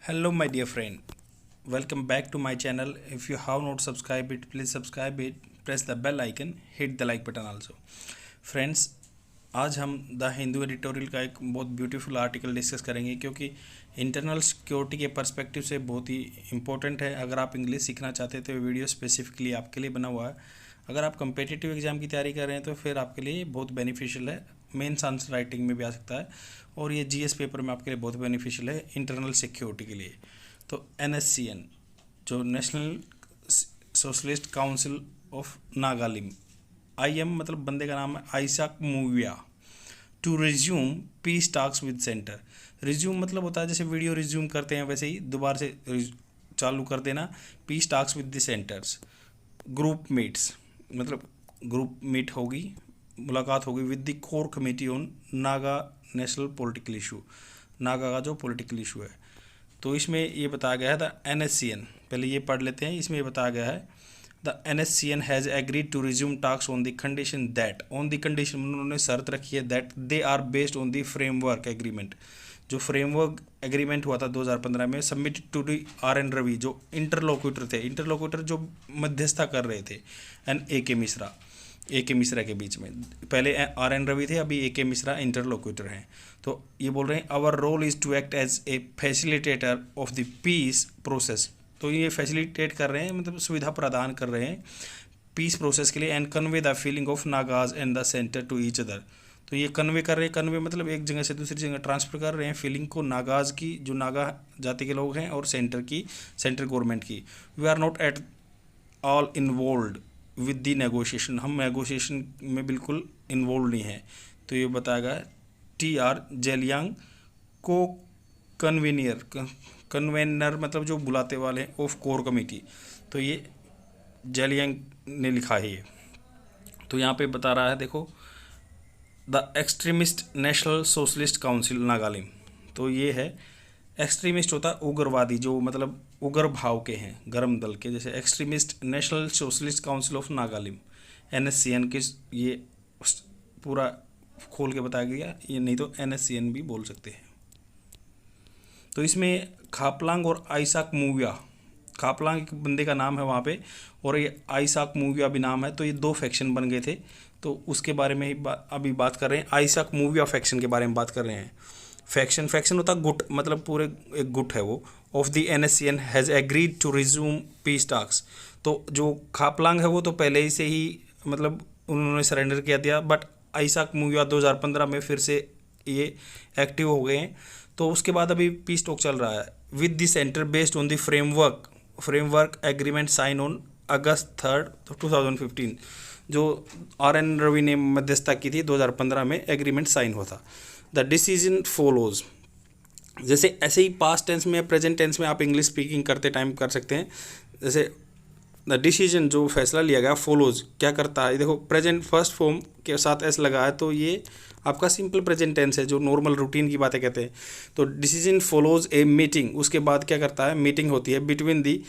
Hello, my dear friend. Welcome back to my channel. If you have not subscribed it, please subscribe it. Press the bell icon. Hit the like button also. Friends, आज हम the Hindu editorial का एक बहुत beautiful article discuss करेंगे क्योंकि internal security के perspective से बहुत ही इंपॉर्टेंट है। अगर आप इंग्लिश सीखना चाहते हैं तो ये वीडियो स्पेसिफिकली आपके लिए बना हुआ है। अगर आप कम्पिटिटिव एग्जाम की तैयारी कर रहे हैं तो फिर आपके लिए बहुत बेनिफिशियल है। मेंस आंसर राइटिंग में भी आ सकता है और ये जीएस पेपर में आपके लिए बहुत बेनिफिशियल है इंटरनल सिक्योरिटी के लिए। तो एनएससीएन जो national socialist council of Nagalim, IM मतलब बंदे का नाम है Isak Muivah, to resume peace talks with centre. Resume मतलब होता है जैसे वीडियो रिज्यूम करते हैं वैसे ही दोबारा से चालू कर देना। Piece talks with the centres, group meets मतलब ग्रुप मीट होगी, मुलाकात होगी with the core committee on Naga national political issue. Naga का जो पॉलिटिकल इशू है तो इसमें ये बताया गया है द एनएससीएन, पहले ये पढ़ लेते हैं। इसमें ये बताया गया है the NSCN has agreed to resume talks on the condition that, on the condition उन्होंने शर्त रखी है that they are based on the framework agreement, जो फ्रेमवर्क एग्रीमेंट हुआ था 2015 में, submitted to the R N Ravi जो इंटरलोक्यूटर थे, इंटरलोक्यूटर जो मध्यस्थता कर रहे थे, एंड ए के मिश्रा के बीच में। पहले आर एन रवि थे, अभी ए के मिश्रा इंटरलोक्यूटर हैं। तो ये बोल रहे हैं our role is to act as a facilitator of the peace process. तो ये फैसिलिटेट कर रहे हैं मतलब सुविधा प्रदान कर रहे हैं पीस प्रोसेस के लिए, and convey the feeling of Nagas and the centre to each other. तो ये कन्वे कर रहे हैं, कन्वे मतलब एक जगह से दूसरी जगह ट्रांसफ़र कर रहे हैं फीलिंग को नागाज की, जो नागा जाति के लोग हैं, और सेंटर की, सेंट्रल गवर्नमेंट की। We are not at all involve with the negotiation, हम नेगोशिएशन में बिल्कुल इन्वॉल्व नहीं है। तो ये बताया गया टी आर जेलियांग को कन्वेनर मतलब जो बुलाते वाले ऑफ कोर कमेटी, तो ये जेलियांग ने लिखा है ये। तो यहाँ पे बता रहा है देखो the extremist national socialist council Nagalim. तो ये है एक्सट्रीमिस्ट होता है उग्रवादी, जो मतलब उग्र भाव के हैं, गर्म दल के, जैसे extremist national socialist council of Nagalim NSCN के, ये पूरा खोल के बताया गया, ये नहीं तो एनएससीएन भी बोल सकते हैं। तो इसमें खापलांग और आइसाक मूविया, खापलांग एक बंदे का नाम है वहाँ पे और ये आइसाक मूविया भी नाम है, तो ये दो फैक्शन बन गए थे। तो उसके बारे में ही अभी बात कर रहे हैं, आइसाक मूविया फैक्शन के बारे में बात कर रहे हैं। फैक्शन होता है गुट, मतलब पूरे एक गुट है वो। Of the NSCN has agreed to resume peace talks. तो जो खापलांग है वो तो पहले ही से ही मतलब उन्होंने सरेंडर किया दिया, बट आइसाक मूविया 2015 में फिर से ये एक्टिव हो गए हैं। तो उसके बाद अभी पीस टॉक चल रहा है with the centre based on the framework agreement sign on August 3, 2015, जो आर एन रवि ने मध्यस्थता की थी 2015 में, एग्रीमेंट साइन हुआ था। द डिसीजन फॉलोज, जैसे ऐसे ही पास्ट टेंस में, प्रेजेंट टेंस में आप इंग्लिश स्पीकिंग करते टाइम कर सकते हैं। जैसे द डिसीजन जो फैसला लिया गया, फॉलोज क्या करता है, देखो प्रेजेंट फर्स्ट फॉर्म के साथ एस लगा है, तो ये आपका सिंपल प्रेजेंट टेंस है जो नॉर्मल रूटीन की बातें कहते हैं। तो डिसीजन फॉलोज ए मीटिंग, उसके बाद क्या करता है, मीटिंग होती है between the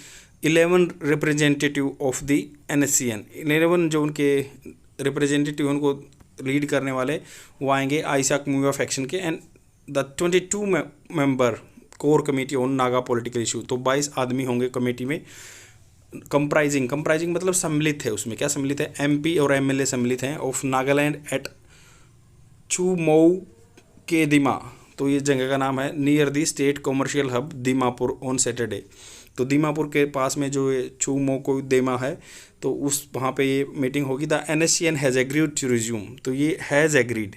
11 representative of the NSCN. 11 जो उनके रिप्रेजेंटेटिव, उनको लीड करने वाले वो आएंगे आइसाक मूविया फैक्शन के, and the 22 member core committee on Naga political issue. तो 22 आदमी होंगे कमेटी में। कंप्राइजिंग मतलब सम्मिलित है, उसमें क्या सम्मिलित है, एमपी और एमएलए सम्मिलित हैं ऑफ नागालैंड एट चुमोऊ के दिमा। तो ये जगह का नाम है near the state commercial hub Dimapur on Saturday. तो दीमापुर के पास में जो ये चुमोऊ देमा है, तो उस वहाँ पे ये मीटिंग होगी। The NSCN has agreed to resume, तो ये हैज़ एग्रीड,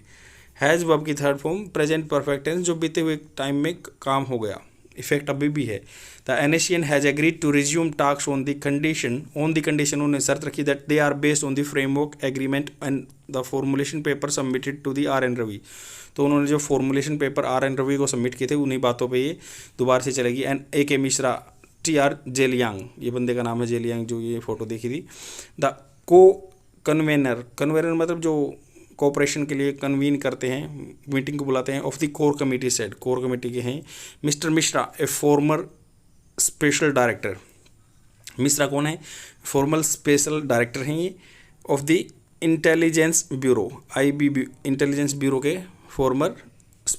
हैज़ वर्ब की third form present perfect tense, जो बीते हुए टाइम में काम हो गया, इफेक्ट अभी भी है। The NSCN has agreed to resume talks on the condition उन्होंने शर्त रखी that they are based on the framework agreement and the formulation paper submitted to the R N Ravi. तो उन्होंने जो formulation paper R N Ravi को submit किए थे, उन्हीं बातों पर ये दोबारा से चलेगी। एंड ए के मिश्रा, टी आर जेलियांग, ये बंदे का नाम है जेलियांग, जो ये फोटो देखी थी। द कन्वेनर मतलब जो कोऑपरेशन के लिए कन्वीन करते हैं, मीटिंग को बुलाते हैं, of the core committee said, core committee के हैं मिस्टर मिश्रा, ए फॉर्मर स्पेशल डायरेक्टर। मिश्रा कौन है, फॉर्मल स्पेशल डायरेक्टर हैं ये of the intelligence bureau, IBB intelligence bureau के फॉर्मर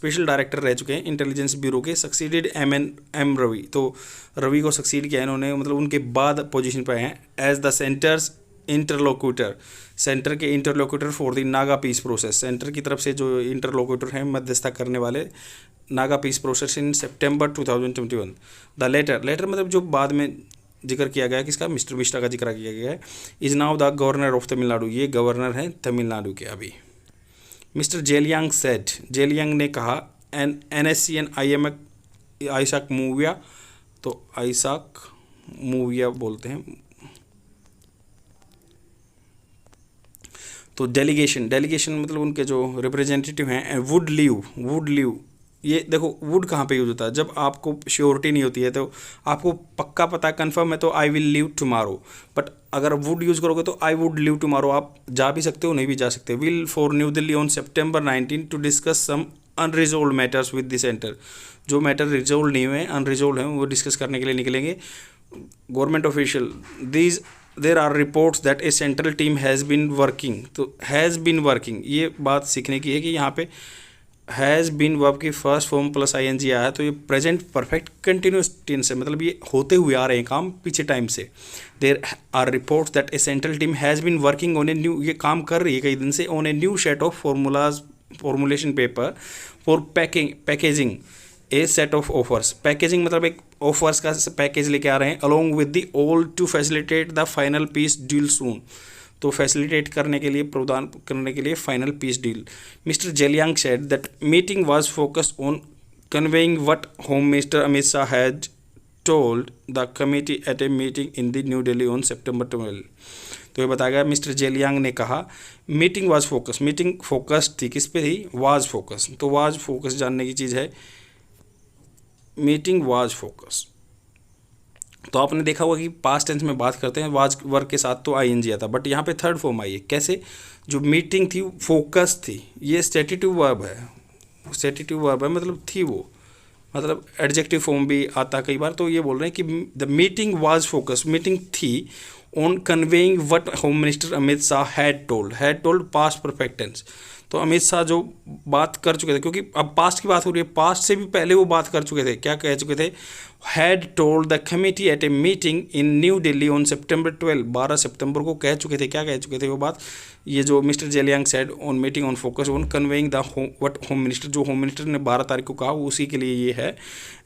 स्पेशल डायरेक्टर रह चुके हैं इंटेलिजेंस ब्यूरो के, सक्सीडेड एम रवि। तो रवि को सक्सीड किया इन्होंने, मतलब उनके बाद पोजीशन पर हैं as the centre's interlocutor, centre के interlocutor for the Naga peace process. Centre की तरफ से जो इंटरलोक्यूटर हैं, मध्यस्थता करने वाले Naga peace process in September 2021। The letter मतलब जो बाद में जिक्र किया गया है किसका, मिस्टर मिश्रा का जिक्र किया गया है। Is now the governor of Tamil Nadu, ये गवर्नर हैं तमिलनाडु के अभी। मिस्टर जेलियांग सेड, जेलियांग ने कहा NSCN IMF आइसाक मूविया, तो आइसाक मूविया बोलते हैं। तो डेलीगेशन मतलब उनके जो रिप्रेजेंटेटिव हैं वुड लीव। ये देखो वुड कहाँ पे यूज होता है, जब आपको श्योरिटी नहीं होती है तो आपको पक्का पता कंफर्म है तो I will leave tomorrow, but अगर वुड यूज़ करोगे तो आई वुड लीव टुमारो, आप जा भी सकते हो नहीं भी जा सकते। Will for New Delhi on September 19 to discuss some unresolved matters with the centre. जो मैटर रिजोल्व नहीं हुए, अनरिजोल्व हैं, वो डिस्कस करने के लिए निकलेंगे। Government official, these there are reports that a central team has been working, तो हैज़ बीन वर्किंग ये बात सीखने की है कि यहाँ पे हैज़ बीन वर्ब की फर्स्ट फॉर्म प्लस ING आया है, तो ये प्रेजेंट परफेक्ट कंटिन्यूस टेंस है, मतलब ये होते हुए आ रहे हैं काम पीछे टाइम से। There are reports that a central team has been working on a new, ये काम कर रही है कई दिन से, on a new set of formulation paper for packaging a set of offers. Packaging मतलब एक ऑफर्स का पैकेज लेके आ रहे हैं, along with the all to facilitate the final peace deal soon, तो फैसिलिटेट करने के लिए, प्रदान करने के लिए final peace deal. Mister Zeliang said that meeting was focused on conveying what home minister Amit Shah had told the committee at a meeting in the New Delhi on September 12। तो ये बताया गया, मिस्टर जेलियांग ने कहा meeting was focus, meeting focused थी, किस पे थी, वाज फोकस। तो वाज फोकस जानने की चीज़ है, मीटिंग वाज फोकस। तो आपने देखा होगा कि पास्ट टेंस में बात करते हैं वाज वर्क के साथ तो ING आता, बट यहाँ पे थर्ड फॉर्म आई है। कैसे, जो मीटिंग थी फोकस थी, ये स्टेटिटिव वर्ब है, स्टेटिटिव वर्ब है मतलब थी वो, मतलब एडजेक्टिव फॉर्म भी आता कई बार। तो ये बोल रहे हैं कि the meeting was focus, meeting थी on conveying what home minister Amit Shah had told past perfect tense. तो अमित शाह जो बात कर चुके थे, क्योंकि अब पास्ट की बात हो रही है, पास्ट से भी पहले वो बात कर चुके थे, क्या कह चुके थे, had told the committee at a meeting in New Delhi on September 12, 12 सितंबर को कह चुके थे, क्या कह चुके थे वो बात, ये जो mister Zeliang said on meeting on focus on conveying the what home minister, जो होम मिनिस्टर ने 12 तारीख को कहा वो उसी के लिए ये है।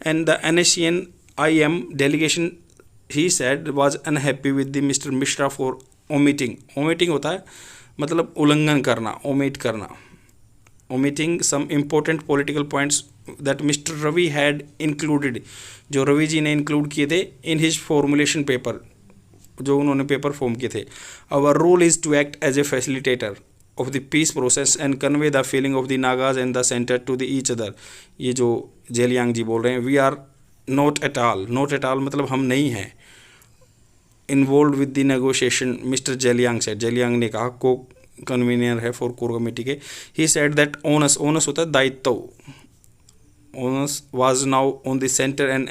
And the NSCN IM delegation he said was unhappy with the mister Mishra for omitting होता है मतलब उल्लंघन करना, ओमिट करना, omitting some important political points that Mr. Ravi had included, जो रवि जी ने इंक्लूड किए थे in his formulation paper, जो उन्होंने पेपर फॉर्म किए थे। Our role is to act as a facilitator of the peace process and convey the feeling of the Nagas and the center to the each other। ये जो जेलियांग जी बोल रहे हैं, we are not at all मतलब हम नहीं हैं involve with the negotiation. Mister Zeliang said, Zeliang ने कहा, को कन्वीनियर है फॉर कोर कमेटी के। ही सेड दैट ओनस होता है दायित्व, onus was now on the centre and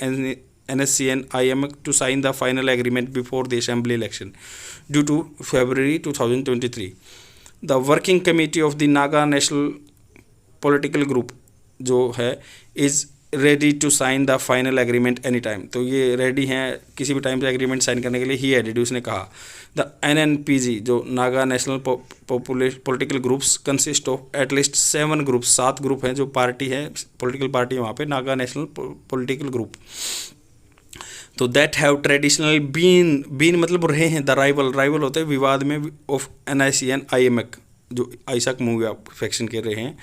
NSCN IM to sign the final agreement before the assembly election due to February 2023। The working committee of the Naga national political group जो है is ready to sign the final agreement any time, तो ये ready हैं किसी भी time से agreement sign करने के लिए। ही एडेड, उसने कहा द NNPG जो Naga national political groups consist of at least 7 groups, 7 group हैं जो पार्टी है, पॉलिटिकल पार्टी है वहाँ पे, नागा नेशनल पॉलिटिकल ग्रुप। तो दैट हैव ट्रेडिशनल बीन मतलब रहे हैं, द राइवल होते हैं विवाद में ऑफ NICN IMEC जो आइसाक मूवी फैक्शन के रहे हैं।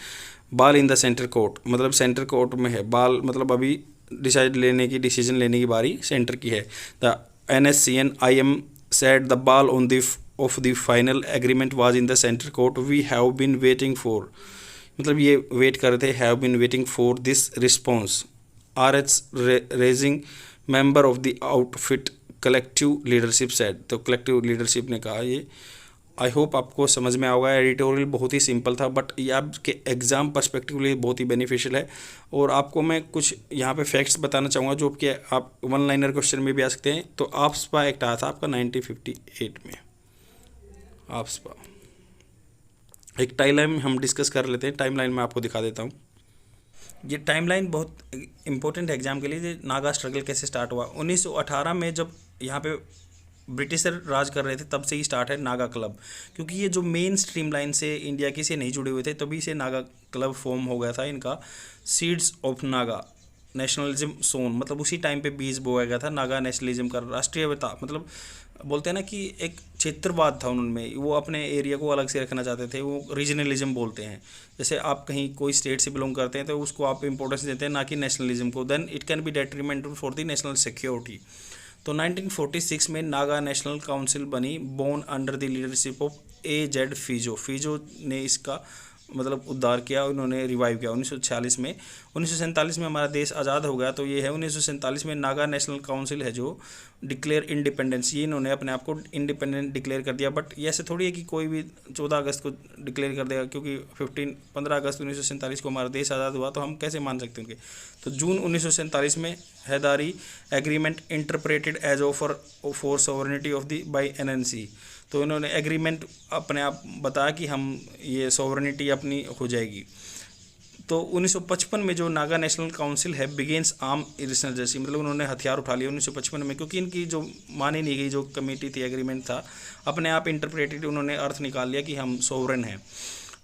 बाल इन द सेंटर कोर्ट मतलब सेंटर कोर्ट में है, बाल मतलब अभी डिसीजन लेने की बारी सेंटर की है। The NSCN IM said the ball on the of the final agreement was in the center court, we have been waiting for, मतलब ये वेट कर रहे थे, have been waiting for this response। RH raising member of the outfit collective leadership said, तो collective leadership ने कहा ये। I hope आपको समझ में आएगा। एडिटोरियल बहुत ही सिंपल था बट ये आपके एग्ज़ाम पर्सपेक्टिव लिए बहुत ही बेनिफिशियल है। और आपको मैं कुछ यहाँ पे फैक्ट्स बताना चाहूँगा जो कि आप 1 लाइनर क्वेश्चन में भी आ सकते हैं। तो आफ्सपा एक्ट आया था आपका 1958 में। आफ्सपा एक टाइमलाइन हम डिस्कस कर लेते हैं, टाइमलाइन में आपको दिखा देता हूँ। ये टाइमलाइन बहुत इम्पोर्टेंट है एग्जाम के लिए। ये नागा स्ट्रगल कैसे स्टार्ट हुआ, 1918 में जब यहाँ पे ब्रिटिशर राज कर रहे थे तब से ही स्टार्ट है नागा क्लब, क्योंकि ये जो मेन स्ट्रीम लाइन से इंडिया की से नहीं जुड़े हुए थे तभी से नागा क्लब फॉर्म हो गया था इनका। सीड्स ऑफ नागा नेशनलिज्म सोन, मतलब उसी टाइम पे बीज बोया गया था नागा नेशनलिज्म का, राष्ट्रीयता, मतलब बोलते हैं ना कि एक क्षेत्रवाद था उनमें, वो अपने एरिया को अलग से रखना चाहते थे, वो रीजनलिज्म बोलते हैं। जैसे आप कहीं कोई स्टेट से बिलोंग करते हैं तो उसको आप इंपॉर्टेंस देते हैं, ना कि नेशनलिज्म को, then it can be detrimental for the national security. तो 1946 में नागा नेशनल काउंसिल बनी, born under the leadership of A.Z. Phizo. Phizo ने इसका मतलब उद्धार किया, उन्होंने रिवाइव किया 1946 में। 1947 में हमारा देश आज़ाद हो गया, तो ये है 1947 में नागा नेशनल काउंसिल है जो डिक्लेयर इंडिपेंडेंस, ये इन्होंने अपने आप को इंडिपेंडेंट डिक्लेयर कर दिया। बट ये ऐसे थोड़ी है कि कोई भी 14 अगस्त को डिक्लेयर कर देगा, क्योंकि 15 अगस्त 1947 को हमारा देश आज़ाद हुआ, तो हम कैसे मान सकते हैं उनके। तो जून 1947 में Hydari agreement interpreted as offer for sovereignty of the by NNC, तो इन्होंने एग्रीमेंट अपने आप बताया कि हम ये सॉवरेनिटी अपनी हो जाएगी। तो 1955 में जो नागा नेशनल काउंसिल है बिगेंस आर्म इंसर्जेंसी, मतलब उन्होंने हथियार उठा लिया 1955 में, क्योंकि इनकी जो मानी नहीं गई जो कमेटी थी, एग्रीमेंट था, अपने आप इंटरप्रेटेड उन्होंने अर्थ निकाल लिया कि हम सोवरेन हैं।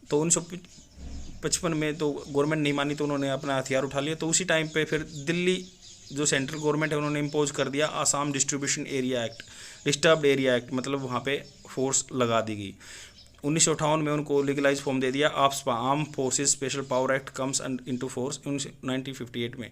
तो 1955 में तो गवर्नमेंट नहीं मानी, तो उन्होंने अपना हथियार उठा लिया। तो उसी टाइम पे फिर दिल्ली जो सेंट्रल गवर्नमेंट है उन्होंने इम्पोज कर दिया Assam distribution area act, disturbed area act, मतलब वहाँ पे फोर्स लगा दी गई। 1958 में उनको लीगलाइज फॉर्म दे दिया AFSPA, armed forces special power act comes into force 1958 में,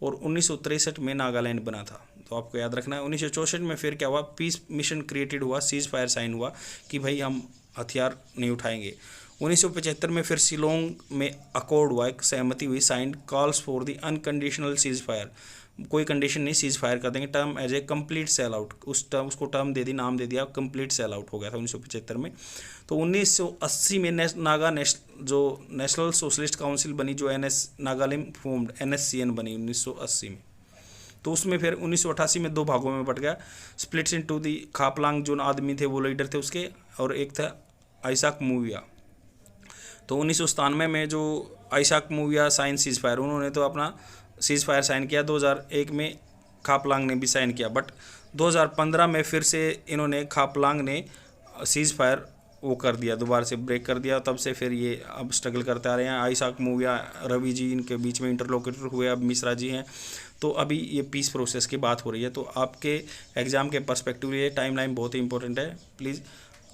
और 1963 में नागालैंड बना था। तो आपको याद रखना है। 1964 में फिर क्या हुआ, पीस मिशन क्रिएटेड हुआ, सीज फायर साइन हुआ कि भाई हम हथियार नहीं उठाएंगे। 1975 में फिर शिलोंग में अकॉर्ड हुआ, एक सहमति हुई, signed, calls for the unconditional cease fire, कोई कंडीशन नहीं, सीज फायर कर देंगे, term as a complete sell out, उसको टर्म दे दी, नाम दे दिया, कंप्लीट सेल आउट हो गया था 1975 में। तो 1980 में नागा जो नेशनल सोशलिस्ट काउंसिल बनी, जो नागालैंड फॉर्म्ड, NSCN बनी 1980 में। तो उसमें फिर 1988 में 2 भागों में बट गया, स्प्लिट्स इनटू दी खापलांग, जो आदमी थे वो लीडर थे उसके, और एक था आइसाक मूविया। तो 1997 में जो आइसाक मूविया साइन सीज फायर, उन्होंने तो अपना सीज फायर साइन किया, 2001 में खापलांग ने भी साइन किया, बट 2015 में फिर से इन्होंने खापलांग ने सीज फायर वो कर दिया, दोबारा से ब्रेक कर दिया, तब से फिर ये अब स्ट्रगल करते आ रहे हैं। आइसाक मूविया, रवि जी इनके बीच में इंटरलोकेटर हुए, अब मिश्रा जी हैं, तो अभी ये पीस प्रोसेस की बात हो रही है। तो आपके एग्ज़ाम के पर्सपेक्टिव ये टाइमलाइन बहुत ही इंपॉर्टेंट है। प्लीज़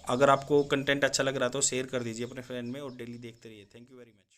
अगर आपको कंटेंट अच्छा लग रहा है तो शेयर कर दीजिए अपने फ्रेंड में, और डेली देखते रहिए। Thank you very much.